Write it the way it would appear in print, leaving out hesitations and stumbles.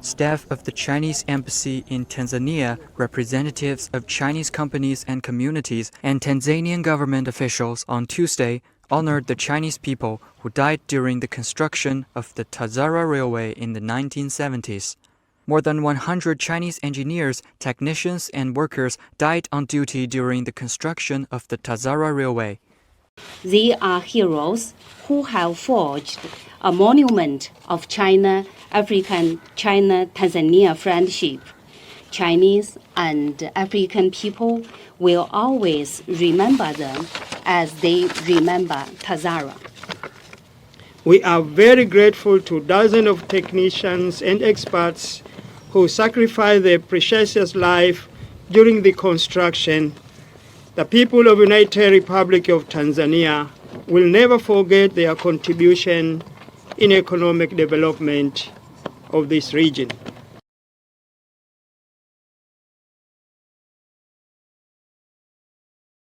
staff of the Chinese embassy in Tanzania, representatives of Chinese companies and communities, and Tanzanian government officials on Tuesday honored the Chinese people who died during the construction of the Tazara Railway in the 1970s. More than 100 Chinese engineers, technicians, and workers died on duty during the construction of the Tazara Railway. They are heroes who have forged a monument of China-African-China-Tanzania friendship. Chinese and African people will always remember them as they remember Tazara. We are very grateful to dozens of technicians and experts who sacrificed their precious life during the construction. The people of the United Republic of Tanzania will never forget their contribution in economic development of this region.